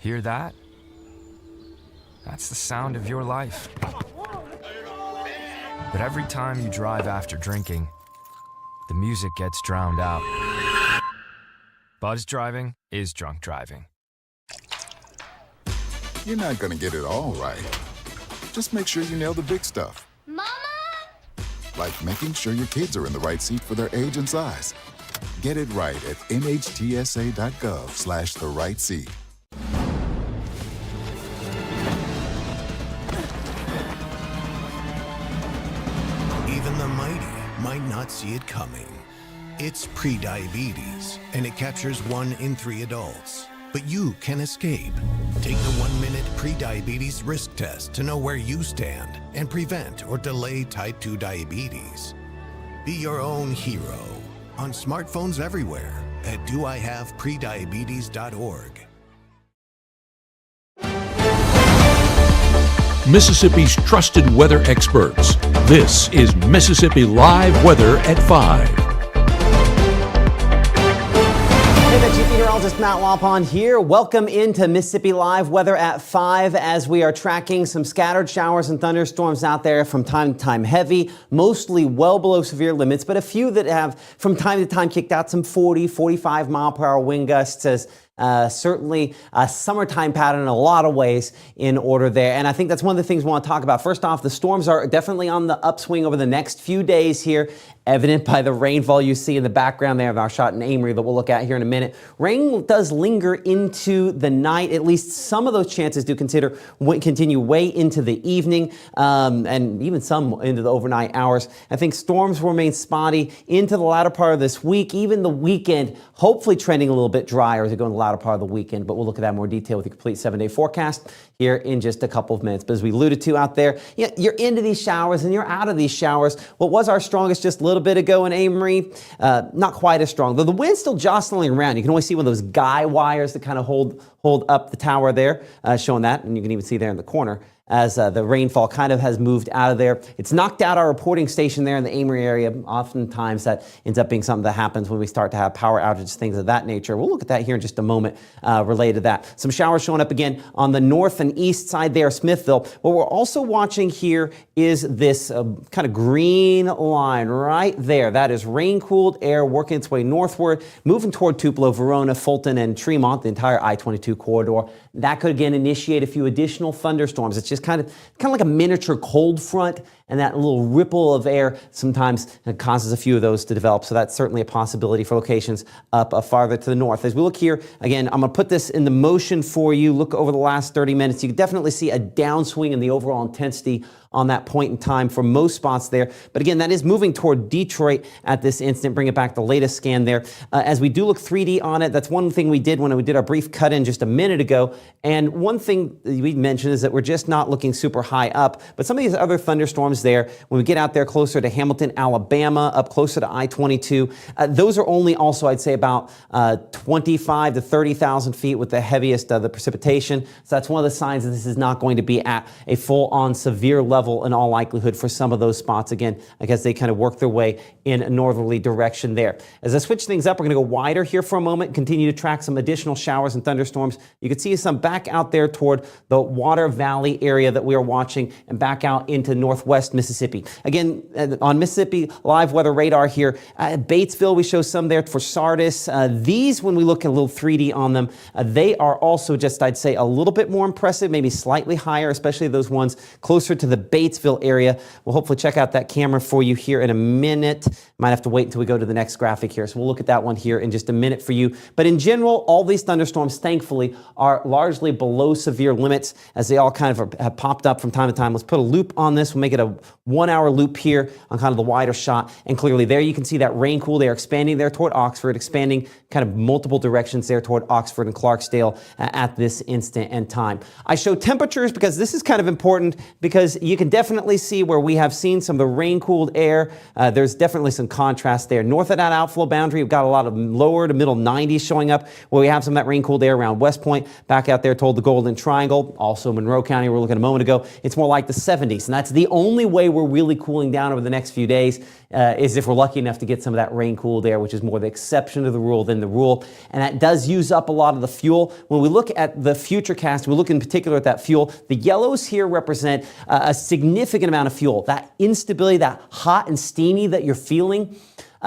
Hear that? That's the sound of your life. But every time you drive after drinking, the music gets drowned out. Buzz driving is drunk driving. You're not gonna get it all right. Just make sure you nail the big stuff. Mama! Like making sure your kids are in the right seat for their age and size. Get it right at nhtsa.gov/the right seat. Even the mighty might not see it coming. It's prediabetes, and it captures 1 in 3 adults. But you can escape. Take the 1-minute prediabetes risk test to know where you stand and prevent or delay type 2 diabetes. Be your own hero on smartphones everywhere at doihaveprediabetes.org. Mississippi's trusted weather experts. This is Mississippi Live Weather at 5. Hey there, Chief Meteorologist Matt Walpond here. Welcome into Mississippi Live Weather at 5 as we are tracking some scattered showers and thunderstorms out there from time to time. Heavy, mostly well below severe limits, but a few that have from time to time kicked out some 40, 45 mile per hour wind gusts as certainly a summertime pattern in a lot of ways in order there. And I think that's one of the things we want to talk about. First off, the storms are definitely on the upswing over the next few days here, evident by the rainfall you see in the background there of our shot in Amory that we'll look at here in a minute. Rain does linger into the night. At least some of those chances do continue way into the evening and even some into the overnight hours. I think storms will remain spotty into the latter part of this week, even the weekend, hopefully trending a little bit drier as we go in the latter part of the weekend, but we'll look at that in more detail with the complete 7-day forecast here in just a couple of minutes. But as we alluded to out there, you're into these showers and you're out of these showers. What was our strongest just a little bit ago in Amory, not quite as strong, though the wind's still jostling around. You can only see one of those guy wires that kind of hold up the tower there, showing that, and you can even see there in the corner as the rainfall kind of has moved out of there. It's knocked out our reporting station there in the Amory area. Oftentimes that ends up being something that happens when we start to have power outages, things of that nature. We'll look at that here in just a moment related to that. Some showers showing up again on the north and east side there, Smithville. What we're also watching here is this kind of green line right there. That is rain-cooled air working its way northward, moving toward Tupelo, Verona, Fulton, and Tremont, the entire I-22 corridor. That could again initiate a few additional thunderstorms. It's just kind of like a miniature cold front, and that little ripple of air sometimes causes a few of those to develop. So that's certainly a possibility for locations up farther to the north. As we look here, again, I'm going to put this in the motion for you. Look over the last 30 minutes. You can definitely see a downswing in the overall intensity on that point in time for most spots there. But again, that is moving toward Detroit at this instant. Bring it back the latest scan there. As we do look 3D on it, that's one thing we did when we did our brief cut-in just a minute ago. And one thing we mentioned is that we're just not looking super high up. But some of these other thunderstorms there, when we get out there closer to Hamilton, Alabama, up closer to I-22, those are only also, I'd say, about 25 to 30,000 feet with the heaviest the precipitation. So that's one of the signs that this is not going to be at a full-on severe level in all likelihood for some of those spots. Again, I guess they kind of work their way in a northerly direction there. As I switch things up, we're going to go wider here for a moment, continue to track some additional showers and thunderstorms. You can see some back out there toward the Water Valley area that we are watching and back out into northwest Mississippi. Again, on Mississippi Live Weather Radar here, Batesville, we show some there for Sardis. These, when we look at a little 3D on them, they are also just, I'd say, a little bit more impressive, maybe slightly higher, especially those ones closer to the Batesville area. We'll hopefully check out that camera for you here in a minute. Might have to wait until we go to the next graphic here. So we'll look at that one here in just a minute for you. But in general, all these thunderstorms, thankfully, are largely below severe limits as they all kind of have popped up from time to time. Let's put a loop on this. We'll make it a 1-hour loop here on kind of the wider shot. And clearly there you can see that rain cool. They are expanding there toward Oxford, expanding kind of multiple directions there toward Oxford and Clarksdale at this instant and time. I show temperatures because this is kind of important because you can definitely see where we have seen some of the rain-cooled air. There's definitely some contrast there. North of that outflow boundary, we've got a lot of lower to middle 90s showing up where we have some of that rain-cooled air around West Point. Back out there toward the Golden Triangle, also Monroe County, we were looking a moment ago, it's more like the 70s. And that's the only only way we're really cooling down over the next few days is if we're lucky enough to get some of that rain-cooled air, which is more the exception to the rule than the rule. And that does use up a lot of the fuel. When we look at the futurecast, we look in particular at that fuel. The yellows here represent a significant amount of fuel. That instability, that hot and steamy that you're feeling,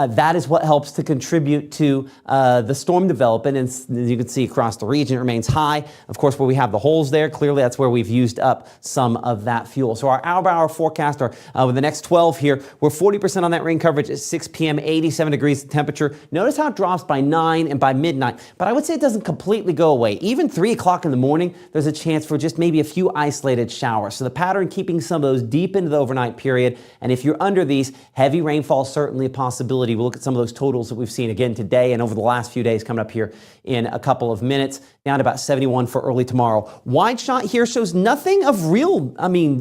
that is what helps to contribute to the storm development. And as you can see across the region, it remains high. Of course, where we have the holes there, clearly that's where we've used up some of that fuel. So our hour-by-hour forecast, or with the next 12 here, we're 40% on that rain coverage at 6 p.m., 87 degrees temperature. Notice how it drops by 9 and by midnight. But I would say it doesn't completely go away. Even 3 o'clock in the morning, there's a chance for just maybe a few isolated showers. So the pattern keeping some of those deep into the overnight period. And if you're under these, heavy rainfall is certainly a possibility. We'll look at some of those totals that we've seen again today and over the last few days coming up here in a couple of minutes, down to about 71 for early tomorrow. Wide shot here shows nothing of real,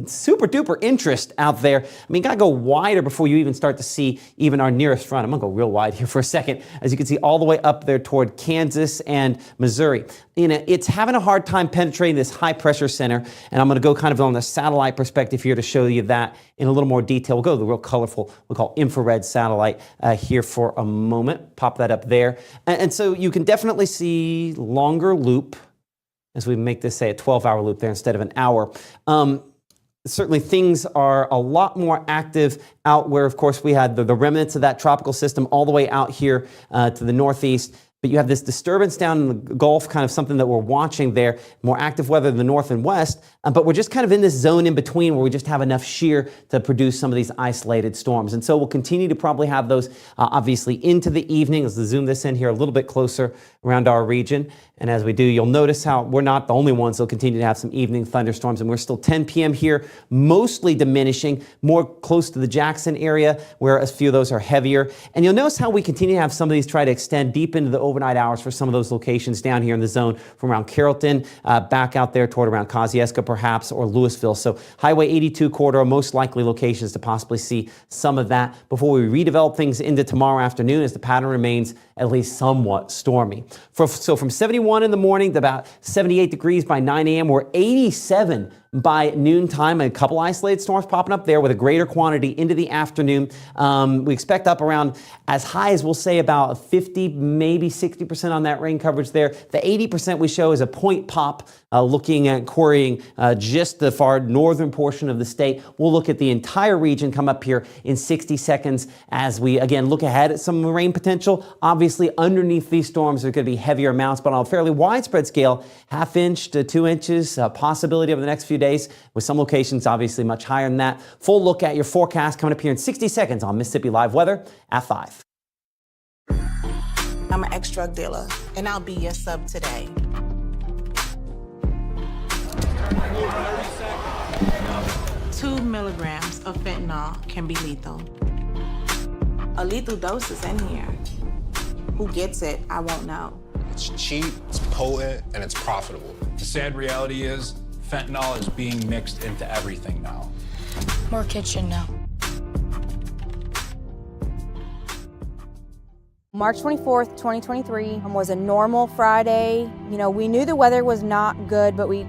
super duper interest out there. Gotta go wider before you even start to see even our nearest front. I'm gonna go real wide here for a second. As you can see all the way up there toward Kansas and Missouri. It's having a hard time penetrating this high pressure center, and I'm gonna go kind of on the satellite perspective here to show you that in a little more detail. We'll go to the real colorful, we call infrared satellite here for a moment. Pop that up there. And so you can definitely see longer loop, as we make this say a 12-hour loop there instead of an hour. Certainly things are a lot more active out where, of course, we had the remnants of that tropical system all the way out here to the northeast. But you have this disturbance down in the Gulf, kind of something that we're watching there, more active weather in the north and west, but we're just kind of in this zone in between where we just have enough shear to produce some of these isolated storms. And so we'll continue to probably have those obviously into the evening. As we zoom this in here a little bit closer around our region. And as we do, you'll notice how we're not the only ones that'll continue to have some evening thunderstorms, and we're still 10 p.m. here, mostly diminishing, more close to the Jackson area, where a few of those are heavier. And you'll notice how we continue to have some of these try to extend deep into the overnight hours for some of those locations down here in the zone from around Carrollton, back out there toward around Kosciuszko perhaps, or Louisville. So Highway 82 corridor, most likely locations to possibly see some of that before we redevelop things into tomorrow afternoon, as the pattern remains at least somewhat stormy. So from 71 in the morning to about 78 degrees by 9 a.m. We're 87 by noontime. A couple isolated storms popping up there with a greater quantity into the afternoon. We expect up around as high as we'll say about 50, maybe 60% on that rain coverage there. The 80% we show is a point pop looking at quarrying just the far northern portion of the state. We'll look at the entire region come up here in 60 seconds as we again look ahead at some rain potential. Obviously underneath these storms there are going to be heavier amounts, but on a fairly widespread scale, 1/2 inch to 2 inches possibility over the next few days, with some locations obviously much higher than that. Full look at your forecast coming up here in 60 seconds on Mississippi Live Weather at 5. I'm an ex-drug dealer, and I'll be your sub today. Two milligrams of fentanyl can be lethal. A lethal dose is in here. Who gets it, I won't know. It's cheap, it's potent, and it's profitable. The sad reality is fentanyl is being mixed into everything now. More kids should know. March 24th, 2023 was a normal Friday. You know, we knew the weather was not good, but we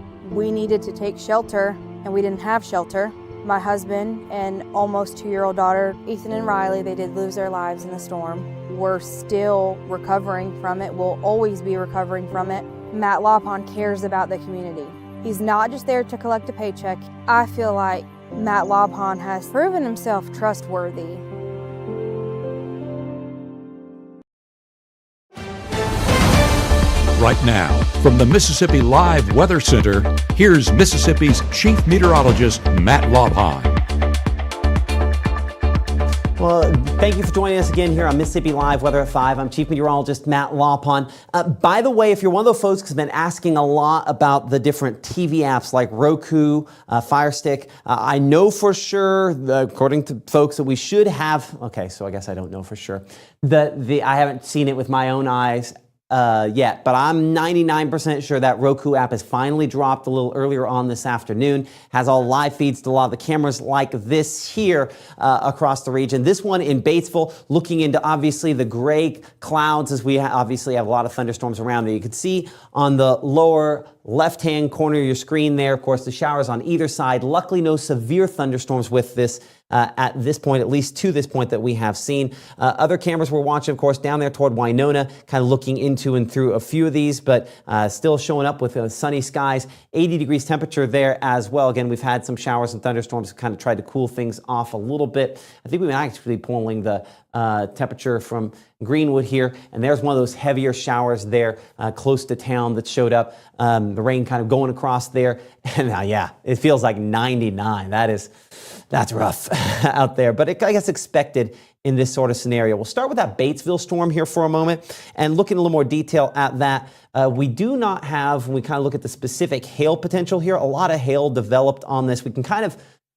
needed to take shelter, and we didn't have shelter. My husband and almost 2-year-old daughter, Ethan and Riley, they did lose their lives in the storm. We're still recovering from it. We'll always be recovering from it. Matt Lawpon cares about the community. He's not just there to collect a paycheck. I feel like Matt Lawpon has proven himself trustworthy. Right now, from the Mississippi Live Weather Center, here's Mississippi's Chief Meteorologist, Matt Lawpon. Well, thank you for joining us again here on Mississippi Live Weather at 5. I'm Chief Meteorologist Matt Lawpon. By the way, if you're one of those folks who's been asking a lot about the different TV apps like Roku, Fire Stick, I know for sure, according to folks, that we should have, okay, so I guess I don't know for sure, I haven't seen it with my own eyes yet, but I'm 99% sure that Roku app has finally dropped a little earlier on this afternoon. Has all live feeds to a lot of the cameras like this here across the region. This one in Batesville, looking into obviously the gray clouds as we obviously have a lot of thunderstorms around there. You can see on the lower left-hand corner of your screen there. Of course, the showers on either side. Luckily, no severe thunderstorms with this at this point, at least to this point that we have seen. Other cameras we're watching, of course, down there toward Winona, kind of looking into and through a few of these, but still showing up with sunny skies, 80 degrees temperature there as well. Again, we've had some showers and thunderstorms, kind of tried to cool things off a little bit. I think we've been actually pulling the temperature from Greenwood here, and there's one of those heavier showers there close to town that showed up. The rain kind of going across there, and yeah, it feels like 99. That's rough out there, but I guess expected in this sort of scenario. We'll start with that Batesville storm here for a moment and look in a little more detail at that. We do not have, when we kind of look at the specific hail potential here, a lot of hail developed on this. We can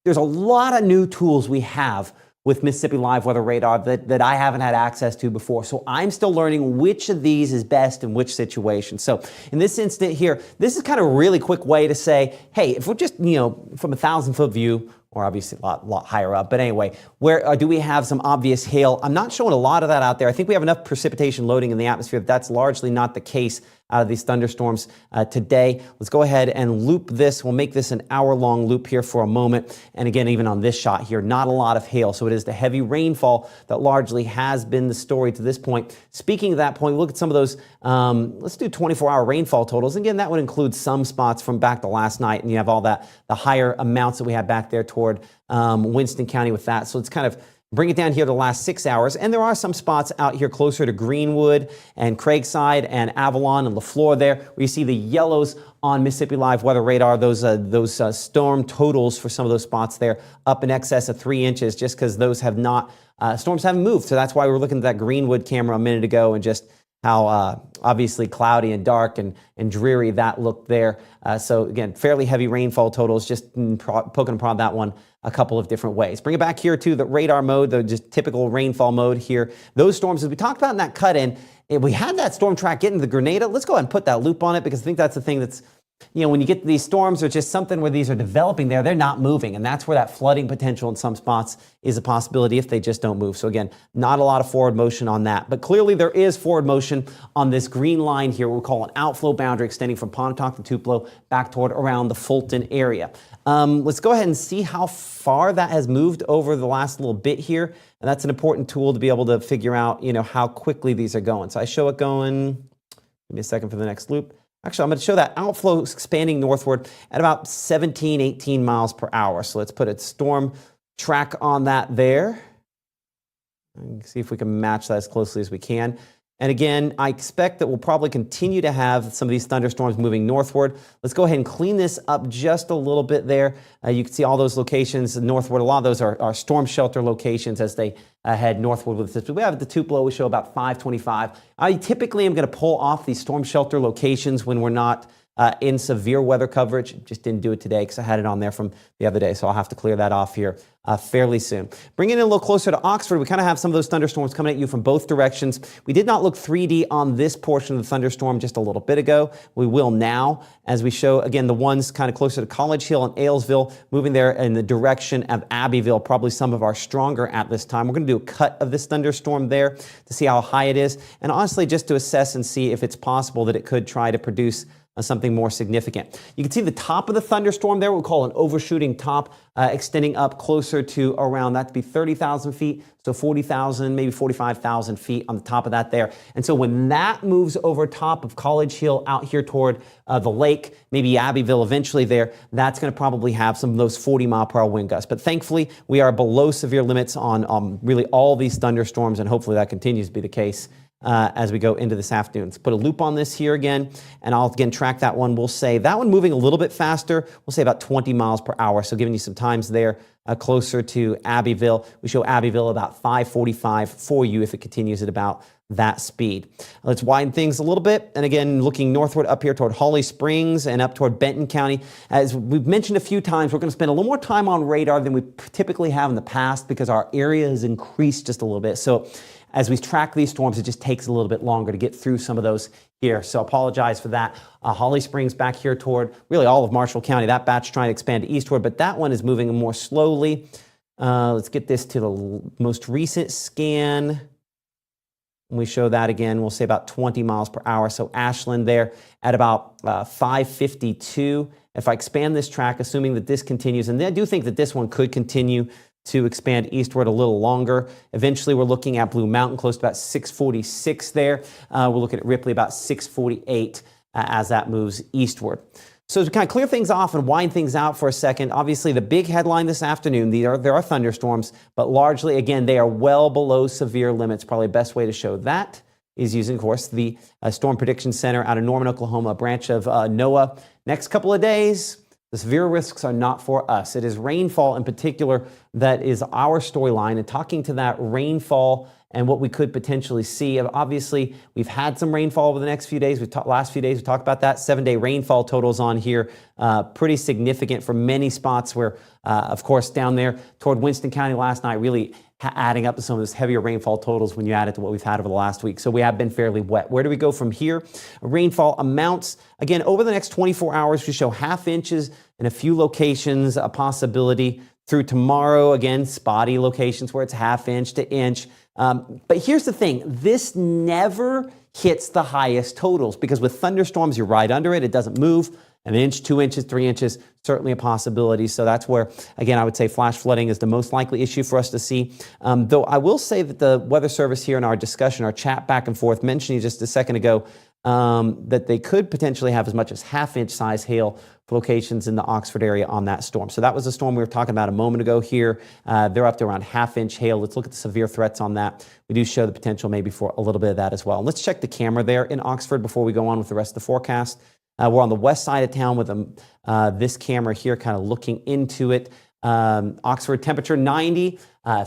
there's a lot of new tools we have with Mississippi Live Weather Radar that I haven't had access to before. So I'm still learning which of these is best in which situation. So in this instant here, this is kind of a really quick way to say, hey, if we're just, from a 1,000-foot view, or obviously a lot higher up. But anyway, where do we have some obvious hail? I'm not showing a lot of that out there. I think we have enough precipitation loading in the atmosphere. That's largely not the case out of these thunderstorms today. Let's go ahead and loop this. We'll make this an hour-long loop here for a moment. And again, even on this shot here, not a lot of hail. So it is the heavy rainfall that largely has been the story to this point. Speaking of that point, look at some of those, let's do 24-hour rainfall totals. Again, that would include some spots from back to last night. And you have all the higher amounts that we had back there toward Winston County with that. So it's kind of bring it down here to the last 6 hours. And there are some spots out here closer to Greenwood and Craigside and Avalon and LaFleur there, where you see the yellows on Mississippi Live Weather Radar, those storm totals for some of those spots there, up in excess of 3 inches, just because those have not, storms haven't moved. So that's why we were looking at that Greenwood camera a minute ago and just how obviously cloudy and dark and dreary that looked there. So again, fairly heavy rainfall totals, just poking and prod that one a couple of different ways. Bring it back here to the radar mode, the just typical rainfall mode here. Those storms, as we talked about in that cut-in, if we had that storm track getting to the Grenada, let's go ahead and put that loop on it, because I think that's the thing that's, when you get to these storms, there's just something where these are developing there, they're not moving. And that's where that flooding potential in some spots is a possibility if they just don't move. So again, not a lot of forward motion on that. But clearly there is forward motion on this green line here, what we call an outflow boundary extending from Pontotoc to Tupelo back toward around the Fulton area. Let's go ahead and see how far that has moved over the last little bit here. And that's an important tool to be able to figure out, how quickly these are going. So I show it going, give me a second for the next loop. Actually, I'm going to show that outflow expanding northward at about 17, 18 miles per hour. So let's put a storm track on that there. And see if we can match that as closely as we can. And again, I expect that we'll probably continue to have some of these thunderstorms moving northward. Let's go ahead and clean this up just a little bit there. You can see all those locations northward. A lot of those are storm shelter locations as they head northward with this. We have at the Tupelo, we show about 525. I typically am going to pull off these storm shelter locations when we're not in severe weather coverage. Just didn't do it today because I had it on there from the other day, so I'll have to clear that off here fairly soon. Bringing it in a little closer to Oxford, we kind of have some of those thunderstorms coming at you from both directions. We did not look 3D on this portion of the thunderstorm just a little bit ago. We will now, as we show, again, the ones kind of closer to College Hill and Aylesville, moving there in the direction of Abbeville, probably some of our stronger at this time. We're going to do a cut of this thunderstorm there to see how high it is, and honestly, just to assess and see if it's possible that it could try to produce something more significant. You can see the top of the thunderstorm there, we'll call an overshooting top, extending up closer to around that to be 30,000 feet, so 40,000, maybe 45,000 feet on the top of that there. And so when that moves over top of College Hill out here toward the lake, maybe Abbeville eventually there, that's going to probably have some of those 40-mile-per-hour wind gusts. But thankfully, we are below severe limits on really all these thunderstorms, and hopefully that continues to be the case as we go into this afternoon. Let's put a loop on this here again, and I'll again track that one. We'll say that one moving a little bit faster. We'll say about 20 miles per hour. So giving you some times there closer to Abbeville. We show Abbeville about 545 for you if it continues at about that speed. Let's widen things a little bit. And again, looking northward up here toward Holly Springs and up toward Benton County. As we've mentioned a few times, we're going to spend a little more time on radar than we typically have in the past because our area has increased just a little bit. So as we track these storms, it just takes a little bit longer to get through some of those here. So apologize for that. Holly Springs back here toward really all of Marshall County. That batch trying to expand eastward, but that one is moving more slowly. Let's get this to the most recent scan. When we show that again, we'll say about 20 miles per hour. So Ashland there at about 552. If I expand this track, assuming that this continues, and I do think that this one could continue to expand eastward a little longer. Eventually, we're looking at Blue Mountain close to about 646 there. We're looking at Ripley about 648 as that moves eastward. So to kind of clear things off and wind things out for a second, obviously the big headline this afternoon, there are thunderstorms, but largely, again, they are well below severe limits. Probably the best way to show that is using, of course, the Storm Prediction Center out of Norman, Oklahoma, a branch of NOAA. Next couple of days, the severe risks are not for us. It is rainfall in particular that is our storyline, and talking to that rainfall and what we could potentially see. Obviously, we've had some rainfall over the next few days. Last few days, we talked about that. 7-day rainfall totals on here, pretty significant for many spots where, of course, down there toward Winston County last night, really adding up to some of those heavier rainfall totals when you add it to what we've had over the last week. So we have been fairly wet. Where do we go from here? Rainfall amounts, again, over the next 24 hours, we show ½ inches in a few locations, a possibility. Through tomorrow, again, spotty locations where it's ½ inch to inch. But here's the thing, this never hits the highest totals because with thunderstorms, you're right under it. It doesn't move. An inch, 2 inches, 3 inches, certainly a possibility. So that's where, again, I would say flash flooding is the most likely issue for us to see. Though I will say that the Weather Service here in our discussion, our chat back and forth, mentioning just a second ago that they could potentially have as much as ½ inch size hail for locations in the Oxford area on that storm. So that was the storm we were talking about a moment ago here. They're up to around ½ inch hail. Let's look at the severe threats on that. We do show the potential maybe for a little bit of that as well. And let's check the camera there in Oxford before we go on with the rest of the forecast. We're on the west side of town with this camera here kind of looking into it. Oxford temperature 90,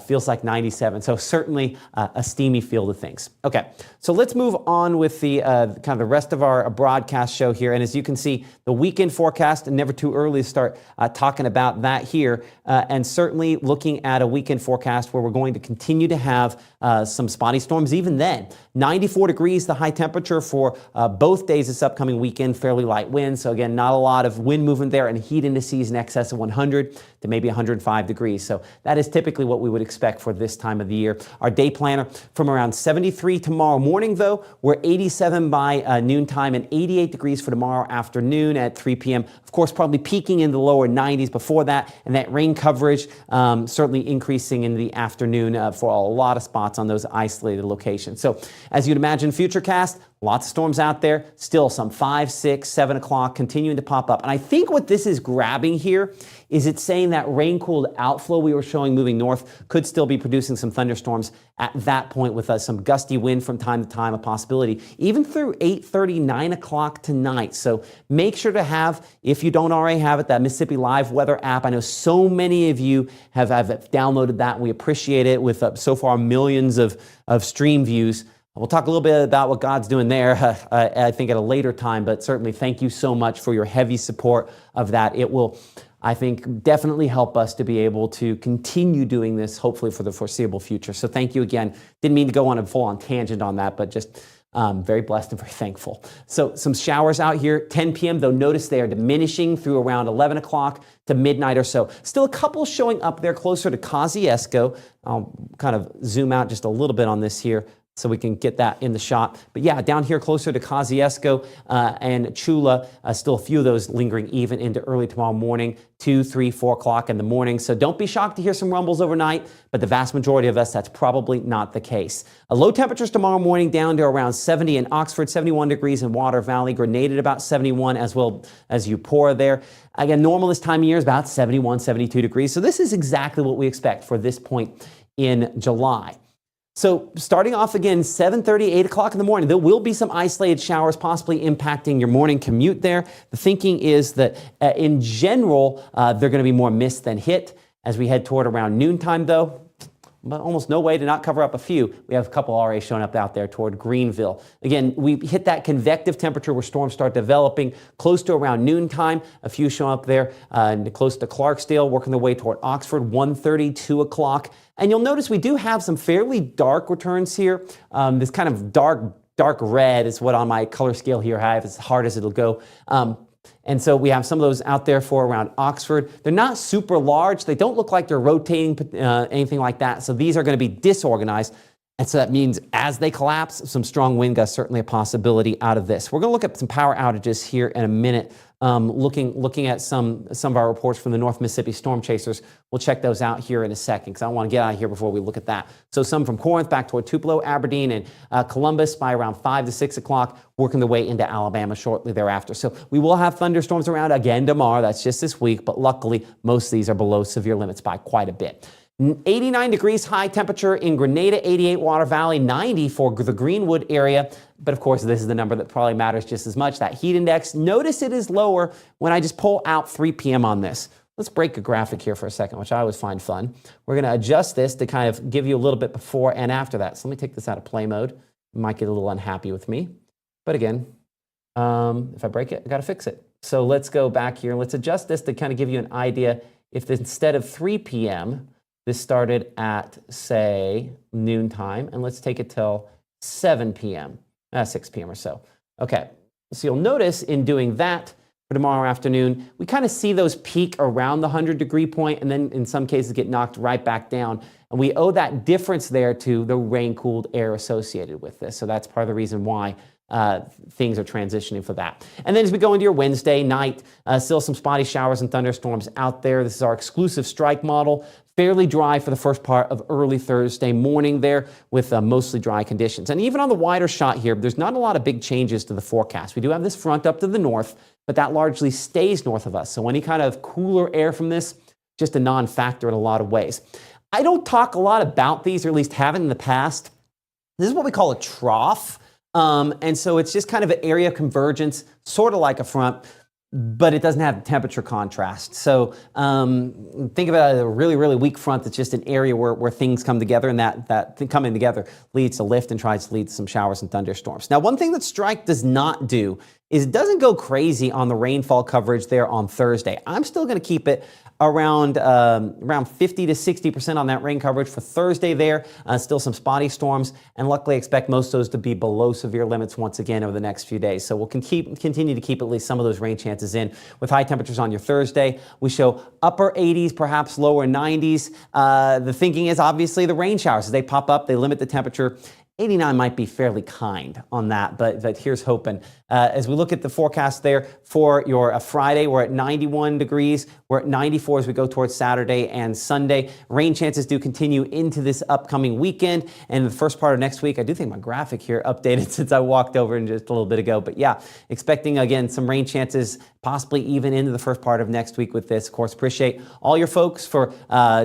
feels like 97. So certainly a steamy feel to things. Okay, so let's move on with the kind of the rest of our broadcast show here. And as you can see, the weekend forecast, and never too early to start talking about that here. And certainly looking at a weekend forecast where we're going to continue to have some spotty storms even then. 94 degrees, the high temperature for both days this upcoming weekend, fairly light winds. So again, not a lot of wind movement there, and heat indices in excess of 100 to maybe 105 degrees. So that is typically what we would expect for this time of the year. Our day planner from around 73 tomorrow morning, though, we're 87 by noontime and 88 degrees for tomorrow afternoon at 3 p.m. Of course, probably peaking in the lower 90s before that, and that rain coverage certainly increasing in the afternoon for a lot of spots on those isolated locations. So as you'd imagine, futurecast, lots of storms out there, still some 5, 6, 7 o'clock continuing to pop up. And I think what this is grabbing here is it's saying that rain-cooled outflow we were showing moving north could still be producing some thunderstorms at that point with some gusty wind from time to time, a possibility, even through 8:30, 9 o'clock tonight. So make sure to have, if you don't already have it, that Mississippi Live Weather app. I know so many of you have downloaded that. We appreciate it with so far millions of stream views. We'll talk a little bit about what God's doing there, I think, at a later time, but certainly thank you so much for your heavy support of that. It will, I think, definitely help us to be able to continue doing this, hopefully for the foreseeable future. So thank you again. Didn't mean to go on a full-on tangent on that, but just very blessed and very thankful. So some showers out here, 10 p.m., though notice they are diminishing through around 11 o'clock to midnight or so. Still a couple showing up there closer to Kosciuszko. I'll kind of zoom out just a little bit on this here so we can get that in the shot. But yeah, down here closer to Kosciuszko and Chula, still a few of those lingering even into early tomorrow morning, 2, 3, 4 o'clock in the morning. So don't be shocked to hear some rumbles overnight, but the vast majority of us, that's probably not the case. Low temperatures tomorrow morning down to around 70 in Oxford, 71 degrees in Water Valley, Grenada at about 71 as well as Eupora there. Again, normal this time of year is about 71, 72 degrees. So this is exactly what we expect for this point in July. So starting off again, 7:30, 8 o'clock in the morning, there will be some isolated showers possibly impacting your morning commute there. The thinking is that in general, they're going to be more missed than hit. As we head toward around noontime, though, but almost no way to not cover up a few. We have a couple already showing up out there toward Greenville. Again, we hit that convective temperature where storms start developing close to around noontime. A few show up there close to Clarksdale, working their way toward Oxford, 1:30, 2 o'clock. And you'll notice we do have some fairly dark returns here. This kind of dark red is what on my color scale here I have as hard as it'll go. And so we have some of those out there for around Oxford. They're not super large. They don't look like they're rotating, anything like that. So these are going to be disorganized. And so that means as they collapse, some strong wind gusts, certainly a possibility out of this. We're going to look at some power outages here in a minute, looking at some of our reports from the North Mississippi storm chasers. We'll check those out here in a second because I want to get out of here before we look at that. So some from Corinth back toward Tupelo, Aberdeen, and Columbus by around 5 to 6 o'clock, working their way into Alabama shortly thereafter. So we will have thunderstorms around again tomorrow. That's just this week, but luckily most of these are below severe limits by quite a bit. 89 degrees high temperature in Grenada, 88 Water Valley, 90 for the Greenwood area. But of course, this is the number that probably matters just as much. That heat index, notice it is lower when I just pull out 3 p.m. on this. Let's break a graphic here for a second, which I always find fun. We're going to adjust this to kind of give you a little bit before and after that. So let me take this out of play mode. You might get a little unhappy with me. But again, if I break it, I got to fix it. So let's go back here and let's adjust this to kind of give you an idea. If instead of 3 p.m., this started at, say, noontime, and let's take it till 7 p.m., 6 p.m. or so. Okay, so you'll notice in doing that for tomorrow afternoon, we kind of see those peak around the 100-degree point, and then in some cases get knocked right back down. And we owe that difference there to the rain-cooled air associated with this. So that's part of the reason why things are transitioning for that. And then as we go into your Wednesday night, still some spotty showers and thunderstorms out there. This is our exclusive strike model. Fairly dry for the first part of early Thursday morning there with mostly dry conditions. And even on the wider shot here, there's not a lot of big changes to the forecast. We do have this front up to the north, but that largely stays north of us. So any kind of cooler air from this, just a non-factor in a lot of ways. I don't talk a lot about these, or at least haven't in the past. This is what we call a trough. And so it's just kind of an area of convergence, sort of like a front, but it doesn't have temperature contrast. So think about a really, really weak front that's just an area where things come together, and that coming together leads to lift and tries to lead to some showers and thunderstorms. Now, one thing that strike does not do is it doesn't go crazy on the rainfall coverage there on Thursday. I'm still going to keep it around 50 to 60% on that rain coverage for Thursday there. Still some spotty storms, and luckily expect most of those to be below severe limits once again over the next few days. So we'll continue to keep at least some of those rain chances in. With high temperatures on your Thursday, we show upper 80s, perhaps lower 90s. The thinking is obviously the rain showers, as they pop up, they limit the temperature. 89 might be fairly kind on that, but here's hoping. As we look at the forecast there for your Friday, we're at 91 degrees. We're at 94 as we go towards Saturday and Sunday. Rain chances do continue into this upcoming weekend. And the first part of next week, I do think my graphic here updated since I walked over in just a little bit ago. But yeah, expecting, again, some rain chances, possibly even into the first part of next week with this. Of course, appreciate all your folks for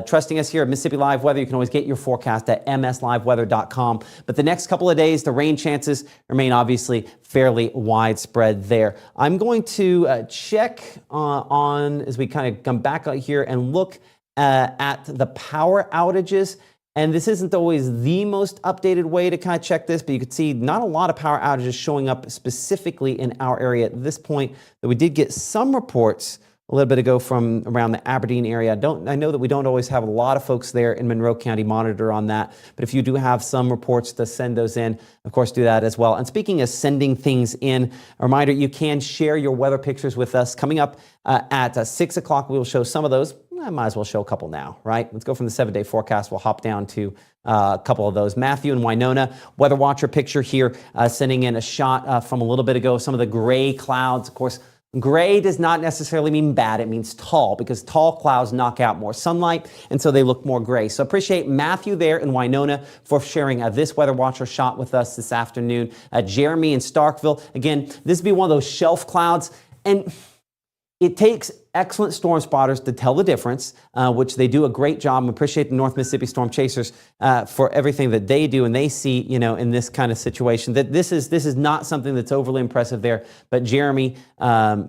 trusting us here at Mississippi Live Weather. You can always get your forecast at msliveweather.com. But the next couple of days, the rain chances remain obviously fairly widespread there. I'm going to check on, as we kind of come back out here and look at the power outages. And this isn't always the most updated way to kind of check this, but you can see not a lot of power outages showing up specifically in our area at this point. But we did get some reports a little bit ago from around the Aberdeen area. I know that we don't always have a lot of folks there in Monroe County monitor on that, but if you do have some reports to send those in, of course, do that as well. And speaking of sending things in, a reminder, you can share your weather pictures with us. Coming up at 6 o'clock, we will show some of those. I might as well show a couple now, right? Let's go from the 7-day forecast. We'll hop down to a couple of those. Matthew in Winona, weather watcher picture here, sending in a shot from a little bit ago, some of the gray clouds. Of course, gray does not necessarily mean bad. It means tall, because tall clouds knock out more sunlight, and so they look more gray. So appreciate Matthew there in Winona for sharing this weather watcher shot with us this afternoon. Jeremy in Starkville. Again, this would be one of those shelf clouds, and it takes excellent storm spotters to tell the difference, which they do a great job. I appreciate the North Mississippi Storm Chasers for everything that they do and they see, in this kind of situation. That this is not something that's overly impressive there. But Jeremy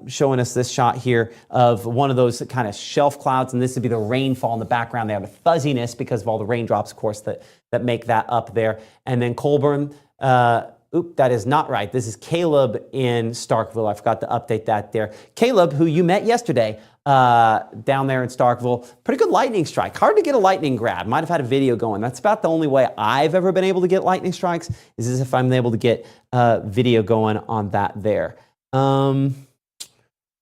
showing us this shot here of one of those kind of shelf clouds, and this would be the rainfall in the background. They have a fuzziness because of all the raindrops, of course, that make that up there. And then Colburn. That is not right. This is Caleb in Starkville. I forgot to update that there. Caleb, who you met yesterday down there in Starkville, pretty good lightning strike. Hard to get a lightning grab. Might have had a video going. That's about the only way I've ever been able to get lightning strikes, is as if I'm able to get video going on that there.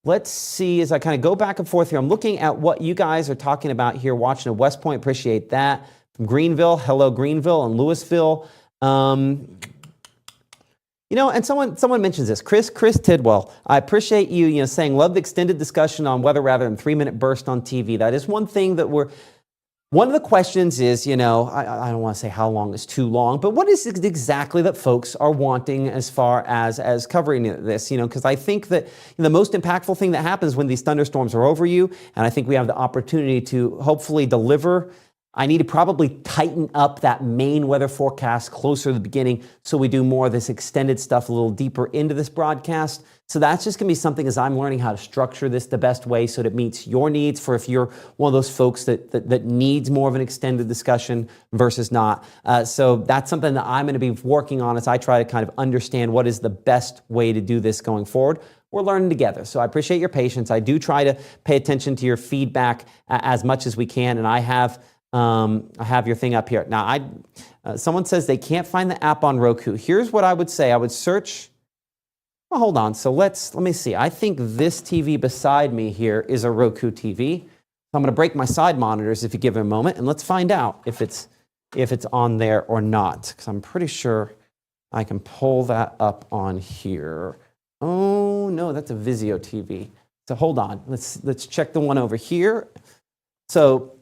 Let's see, as I kind of go back and forth here, I'm looking at what you guys are talking about here, watching at West Point. Appreciate that. from Greenville. Hello, Greenville and Louisville. And someone mentions this. Chris Tidwell. I appreciate you, saying love the extended discussion on weather rather than 3-minute burst on TV. That is one thing that one of the questions is, I don't want to say how long is too long, but what is it exactly that folks are wanting as far as covering this? Because I think that the most impactful thing that happens when these thunderstorms are over you, and I think we have the opportunity to hopefully deliver. I need to probably tighten up that main weather forecast closer to the beginning so we do more of this extended stuff a little deeper into this broadcast. So that's just going to be something as I'm learning how to structure this the best way so that it meets your needs for if you're one of those folks that needs more of an extended discussion versus not. So that's something that I'm going to be working on as I try to kind of understand what is the best way to do this going forward. We're learning together. So I appreciate your patience. I do try to pay attention to your feedback as much as we can. And I have your thing up here. Now, someone says they can't find the app on Roku. Here's what I would say. I would search. Well, hold on. So let me see. I think this TV beside me here is a Roku TV. I'm going to break my side monitors if you give it a moment, and let's find out if it's on there or not. Because I'm pretty sure I can pull that up on here. Oh no, that's a Vizio TV. So hold on. Let's check the one over here. So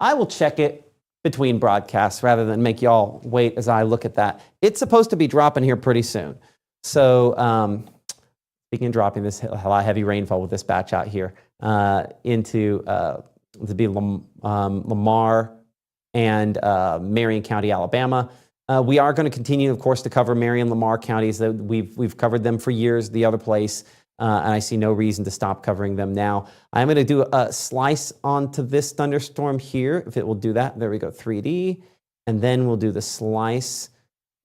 I will check it between broadcasts rather than make y'all wait as I look at that. It's supposed to be dropping here pretty soon. So speaking of dropping, this a lot of heavy rainfall with this batch out here into to be Lamar and Marion County, Alabama. We are going to continue, of course, to cover Marion, Lamar counties. That we've covered them for years. The other place. And I see no reason to stop covering them now. I'm going to do a slice onto this thunderstorm here, if it will do that. There we go, 3D. And then we'll do the slice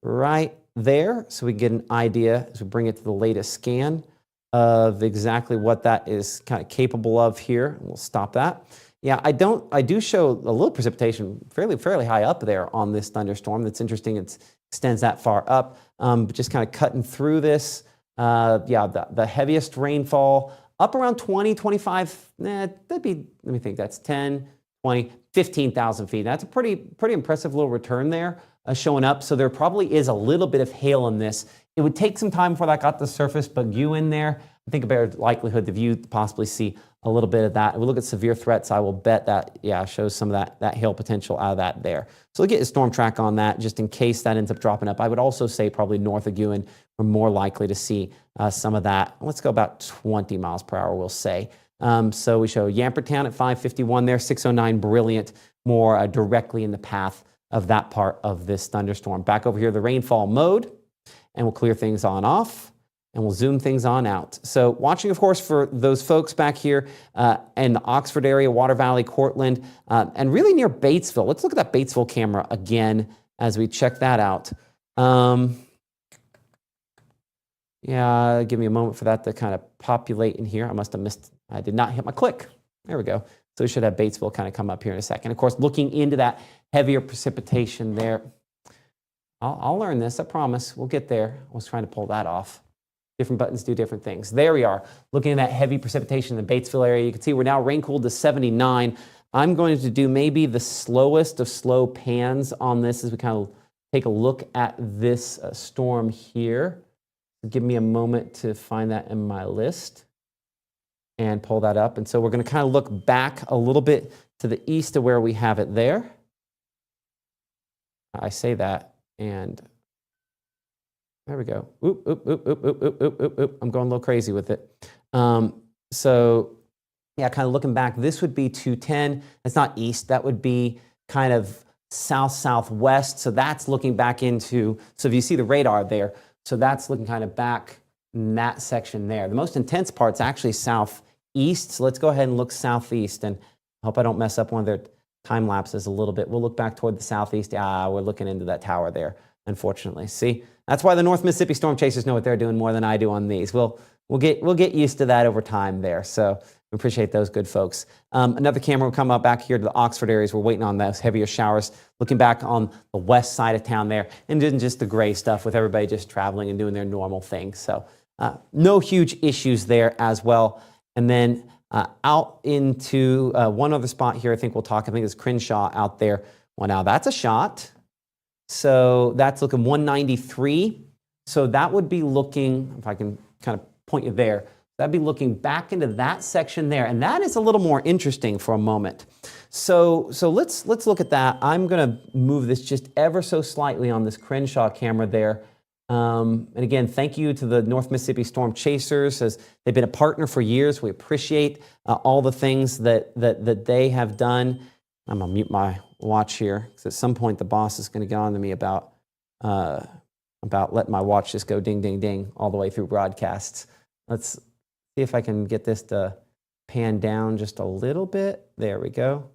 right there so we get an idea as we bring it to the latest scan of exactly what that is kind of capable of here. We'll stop that. Yeah, I do show a little precipitation fairly high up there on this thunderstorm. That's interesting. It extends that far up, but just kind of cutting through this. The heaviest rainfall up around 20, 25, that'd be, let me think, that's 10, 20, 15,000 feet. That's a pretty impressive little return there showing up. So there probably is a little bit of hail in this. It would take some time before that got to the surface, but you in there, I think a better likelihood of you to possibly see a little bit of that. If we look at severe threats, I will bet that, shows some of that hail potential out of that there. So look at a storm track on that, just in case that ends up dropping up. I would also say probably north of Guin, we're more likely to see some of that. Let's go about 20 miles per hour, we'll say. So we show Yampertown at 551 there, 609 Brilliant, more directly in the path of that part of this thunderstorm. Back over here, the rainfall mode, and we'll clear things on off. And we'll zoom things on out. So watching, of course, for those folks back here in the Oxford area, Water Valley, Cortland, and really near Batesville. Let's look at that Batesville camera again as we check that out. Give me a moment for that to kind of populate in here. I did not hit my click. There we go. So we should have Batesville kind of come up here in a second. Of course, looking into that heavier precipitation there. I'll learn this, I promise. We'll get there. I was trying to pull that off. Different buttons do different things. There we are, looking at that heavy precipitation in the Batesville area. You can see we're now rain cooled to 79. I'm going to do maybe the slowest of slow pans on this as we kind of take a look at this storm here. Give me a moment to find that in my list and pull that up. And so we're going to kind of look back a little bit to the east of where we have it there. I say that, and there we go. Oop, oop, oop, oop, oop, oop, oop, oop. I'm going a little crazy with it. So yeah, kind of looking back, this would be 210. That's not east. That would be kind of south-southwest. So that's looking back into, so if you see the radar there, so that's looking kind of back in that section there. The most intense part's actually southeast. So let's go ahead and look southeast. And I hope I don't mess up one of their time lapses a little bit. We'll look back toward the southeast. We're looking into that tower there, unfortunately. See? That's why the North Mississippi storm chasers know what they're doing more than I do on these. We'll get used to that over time there. So we appreciate those good folks. Another camera will come up back here to the Oxford areas. We're waiting on those heavier showers. Looking back on the west side of town there, and then just the gray stuff with everybody just traveling and doing their normal thing. So no huge issues there as well. And then out into one other spot here. I think we'll talk. I think it's Crenshaw out there. Well, now that's a shot. So that's looking 193. So that would be looking, if I can kind of point you there, that'd be looking back into that section there. And that is a little more interesting for a moment. So let's look at that. I'm going to move this just ever so slightly on this Crenshaw camera there. And again, thank you to the North Mississippi Storm Chasers, as they've been a partner for years. We appreciate all the things that they have done. I'm going to mute my watch here, because at some point the boss is going to get on to me about letting my watch just go ding, ding, ding all the way through broadcasts. Let's see if I can get this to pan down just a little bit. There we go.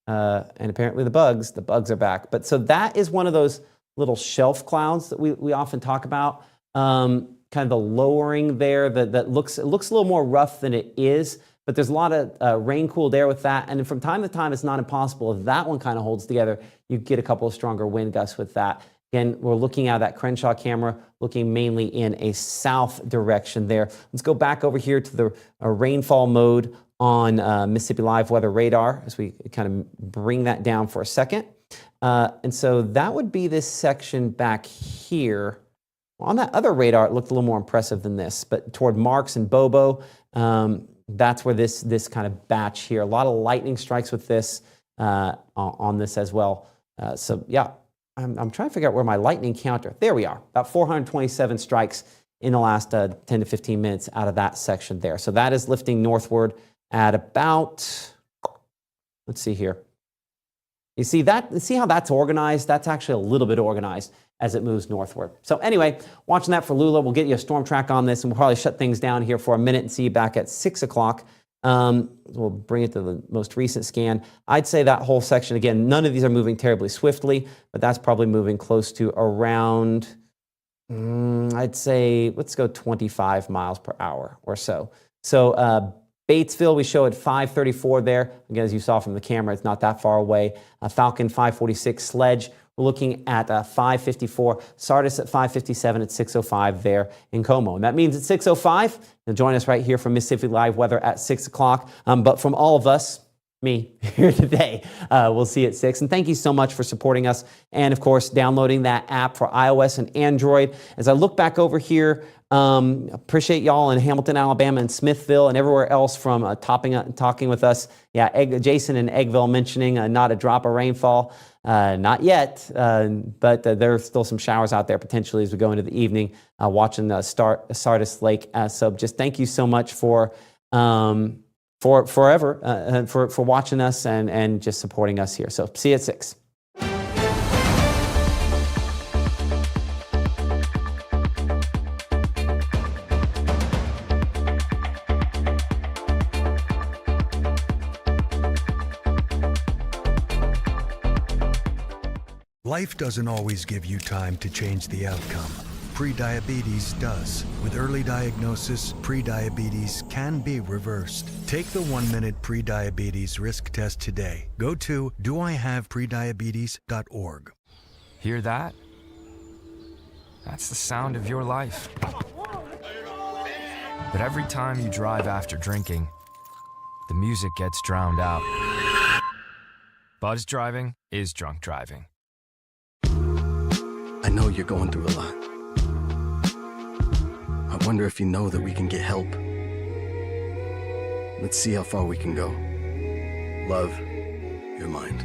And apparently the bugs are back. But so that is one of those little shelf clouds that we often talk about. Kind of the lowering there that looks a little more rough than it is. But there's a lot of rain-cooled air with that. And from time to time, it's not impossible. If that one kind of holds together, you get a couple of stronger wind gusts with that. Again, we're looking at that Crenshaw camera, looking mainly in a south direction there. Let's go back over here to the rainfall mode on Mississippi Live Weather Radar as we kind of bring that down for a second. And so that would be this section back here. On that other radar, it looked a little more impressive than this, but toward Marks and Bobo, that's where this kind of batch here. A lot of lightning strikes with this on this as well. So yeah, I'm trying to figure out where my lightning counter. There we are. About 427 strikes in the last 10 to 15 minutes out of that section there. So that is lifting northward at about, let's see here. You see how that's organized? That's actually a little bit organized as it moves northward. So anyway, watching that for Lula. We'll get you a storm track on this, and we'll probably shut things down here for a minute and see you back at 6 o'clock. We'll bring it to the most recent scan. I'd say that whole section, again, none of these are moving terribly swiftly, but that's probably moving close to around, I'd say, let's go 25 miles per hour or so. So Batesville, we show at 534 there. Again, as you saw from the camera, it's not that far away. Falcon 546, Sledge, we're looking at 554. Sardis at 557 at 605 there in Como. And that means at 605, you'll join us right here from Mississippi Live Weather at 6 o'clock. But from all of us, me here today, we'll see you at 6. And thank you so much for supporting us. And of course, downloading that app for iOS and Android. As I look back over here, appreciate y'all in Hamilton, Alabama, and Smithville, and everywhere else from talking with us. Yeah, Jason in Eggville mentioning not a drop of rainfall. Not yet, but there are still some showers out there potentially as we go into the evening, watching Sardis Lake. So just thank you so much for watching us and just supporting us here. So see you at 6. Life doesn't always give you time to change the outcome. Prediabetes does. With early diagnosis, prediabetes can be reversed. Take the 1-minute prediabetes risk test today. Go to doihaveprediabetes.org. Hear that? That's the sound of your life. But every time you drive after drinking, the music gets drowned out. Buzz driving is drunk driving. I know you're going through a lot. I wonder if you know that we can get help. Let's see how far we can go. Love, your mind.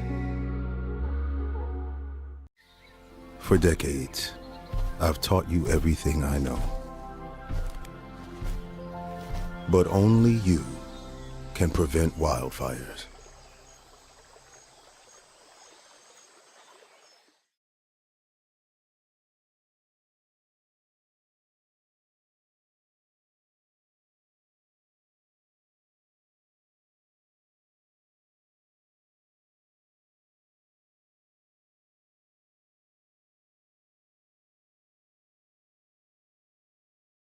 For decades, I've taught you everything I know. But only you can prevent wildfires.